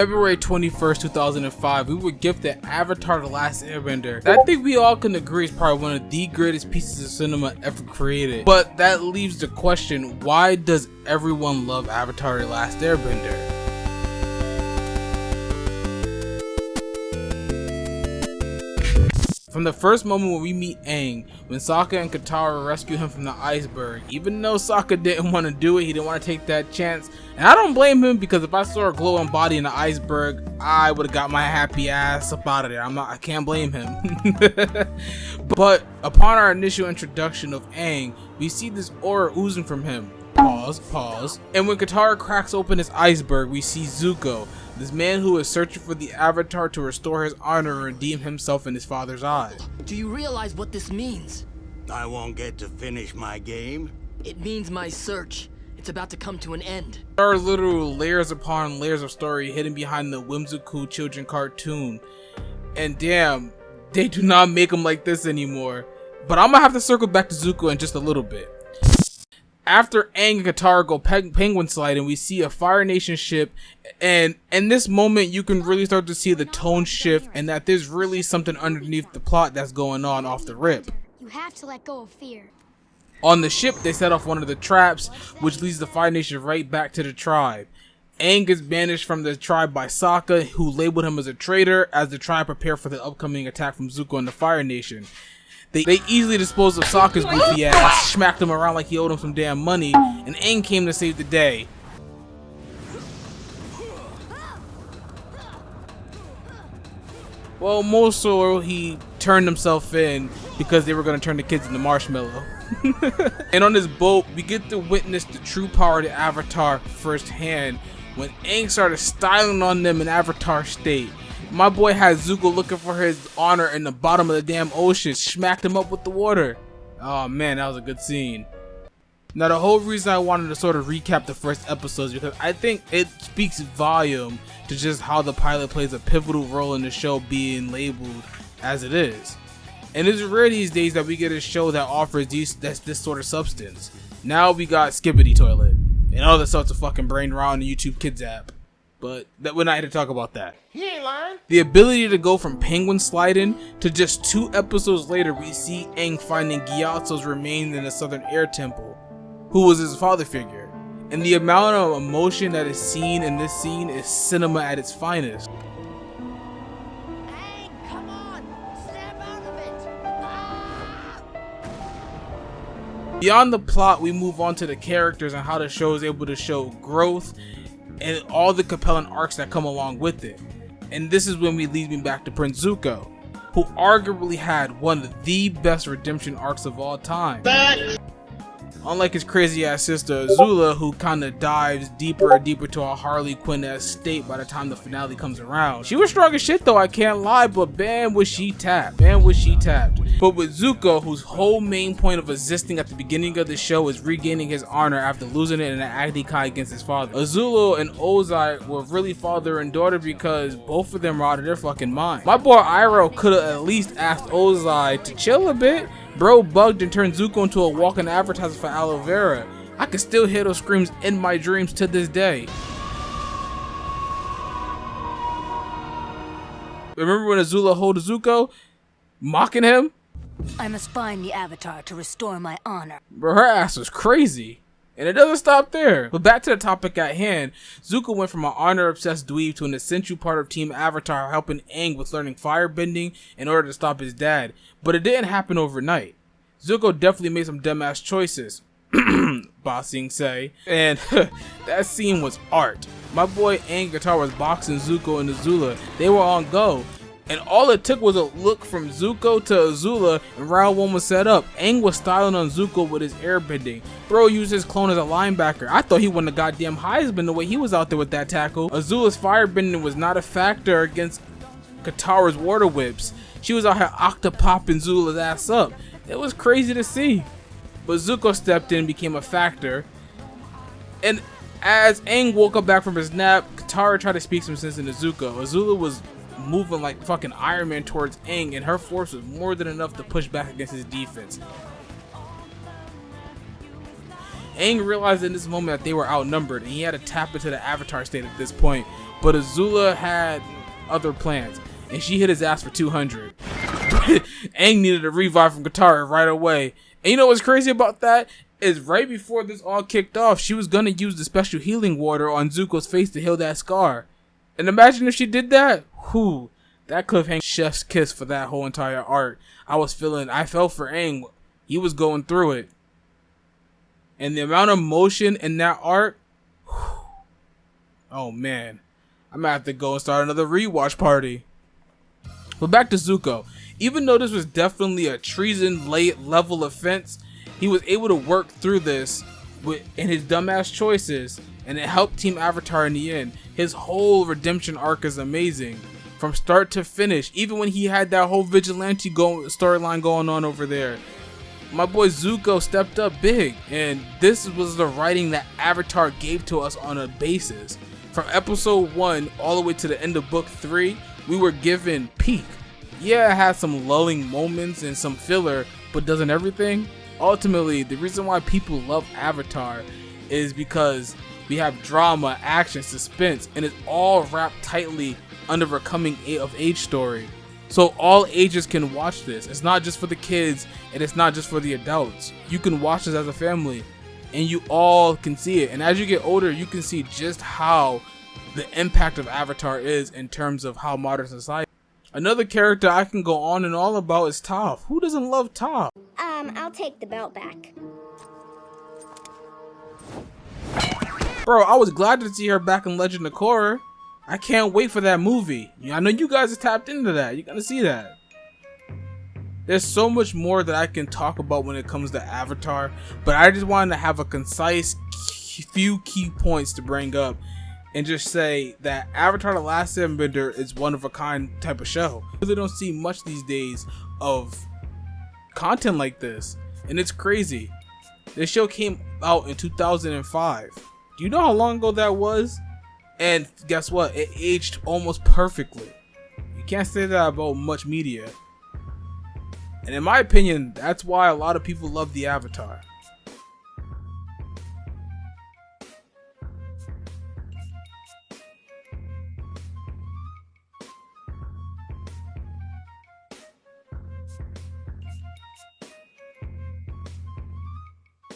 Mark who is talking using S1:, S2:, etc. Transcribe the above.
S1: February 21st, 2005, we were gifted Avatar The Last Airbender. I think we all can agree is probably one of the greatest pieces of cinema ever created. But that leaves the question, why does everyone love Avatar The Last Airbender? From the first moment when we meet Aang, when Sokka and Katara rescue him from the iceberg, even though Sokka didn't want to do it, he didn't want to take that chance, and I don't blame him, because if I saw a glowing body in the iceberg, I would have got my happy ass up out of there. I can't blame him. But upon our initial introduction of Aang, we see this aura oozing from him. Pause. And when Katara cracks open his iceberg, we see Zuko, this man who is searching for the Avatar to restore his honor and redeem himself in his father's eyes.
S2: Do you realize what this means?
S3: I won't get to finish my game.
S2: It means my search. It's about to come to an end.
S1: There are literal layers upon layers of story hidden behind the whimsical children cartoon. And damn, they do not make them like this anymore. But I'm gonna have to circle back to Zuko in just a little bit. After Aang and Katara go penguin sliding, we see a Fire Nation ship, and in this moment you can really start to see the tone shift and that there's really something underneath the plot that's going on off the rip.
S4: You have to let go of fear.
S1: On the ship, they set off one of the traps, which leads the Fire Nation right back to the tribe. Aang is banished from the tribe by Sokka, who labeled him as a traitor, as the tribe prepare for the upcoming attack from Zuko and the Fire Nation. They easily disposed of Sokka's goofy ass, smacked him around like he owed him some damn money, and Aang came to save the day. Well, most so he turned himself in because they were going to turn the kids into marshmallow. And on this boat, we get to witness the true power of the Avatar firsthand when Aang started styling on them in Avatar state. My boy had Zuko looking for his honor in the bottom of the damn ocean, smacked him up with the water. Oh man, that was a good scene. Now the whole reason I wanted to sort of recap the first episodes because I think it speaks volume to just how the pilot plays a pivotal role in the show being labeled as it is. And it's rare these days that we get a show that offers this sort of substance. Now we got Skibbity Toilet and other sorts of fucking brain rot on the YouTube Kids app. But we're not here to talk about that.
S3: He ain't lying.
S1: The ability to go from penguin sliding to just 2 episodes later, we see Aang finding Gyatso's remains in the Southern Air Temple, who was his father figure. And the amount of emotion that is seen in this scene is cinema at its finest.
S4: Hey, come on! Snap out of it! Ah!
S1: Beyond the plot, we move on to the characters and how the show is able to show growth and all the compelling arcs that come along with it. And this is when we lead me back to Prince Zuko, who arguably had one of the best redemption arcs of all time. Unlike his crazy ass sister Azula, who kinda dives deeper and deeper to a Harley Quinn-esque state by the time the finale comes around. She was strong as shit though, I can't lie, but man was she tapped. But with Zuko, whose whole main point of existing at the beginning of the show is regaining his honor after losing it in an Agni Kai against his father. Azula and Ozai were really father and daughter because both of them were out of their fucking mind. My boy Iroh could've at least asked Ozai to chill a bit. Bro bugged and turned Zuko into a walking advertisement for aloe vera. I can still hear those screams in my dreams to this day. Remember when Azula hold Zuko, mocking him?
S5: I must find the Avatar to restore my honor.
S1: Bro, her ass was crazy. And it doesn't stop there. But back to the topic at hand, Zuko went from an honor-obsessed dweeb to an essential part of Team Avatar, helping Aang with learning firebending in order to stop his dad. But it didn't happen overnight. Zuko definitely made some dumbass choices, Ba Sing Se, and that scene was art. My boy Aang Katara was boxing Zuko and Azula. They were on go. And all it took was a look from Zuko to Azula and round 1 was set up. Aang was styling on Zuko with his airbending. Bro used his clone as a linebacker. I thought he won the goddamn Heisman the way he was out there with that tackle. Azula's firebending was not a factor against Katara's water whips. She was out here octopopping Zula's ass up. It was crazy to see. But Zuko stepped in and became a factor. And as Aang woke up back from his nap, Katara tried to speak some sense into Zuko. Azula was moving like fucking Iron Man towards Aang, and her force was more than enough to push back against his defense. Aang realized in this moment that they were outnumbered and he had to tap into the Avatar state at this point, but Azula had other plans and she hit his ass for 200. Aang needed a revive from Katara right away. And you know what's crazy about that? Is right before this all kicked off, she was gonna use the special healing water on Zuko's face to heal that scar. And imagine if she did that. Whew, that could have hung chef's kiss for that whole entire arc. I felt for Aang. He was going through it. And the amount of motion in that arc, whew, oh man. I'm gonna have to go and start another rewatch party. But back to Zuko. Even though this was definitely a treason level offense, he was able to work through this in his dumbass choices, and it helped Team Avatar in the end. His whole redemption arc is amazing, from start to finish. Even when he had that whole vigilante storyline going on over there, my boy Zuko stepped up big, and this was the writing that Avatar gave to us on a basis. From episode 1 all the way to the end of book 3, we were given peak. Yeah, it had some lulling moments and some filler, but doesn't everything? Ultimately, the reason why people love Avatar is because we have drama, action, suspense, and it's all wrapped tightly under a coming of age story. So all ages can watch this. It's not just for the kids, and it's not just for the adults. You can watch this as a family, and you all can see it. And as you get older, you can see just how the impact of Avatar is in terms of how modern society. Another character I can go on and all about is Toph. Who doesn't love Toph?
S4: I'll take the belt back.
S1: Bro, I was glad to see her back in Legend of Korra. I can't wait for that movie. I know you guys have tapped into that. You're gonna see that. There's so much more that I can talk about when it comes to Avatar, but I just wanted to have a concise few key points to bring up and just say that Avatar The Last Airbender is one of a kind type of show. I really don't see much these days of content like this, and it's crazy. This show came out in 2005. Do you know how long ago that was? And guess what? It aged almost perfectly. You can't say that about much media. And in my opinion, that's why a lot of people love the Avatar.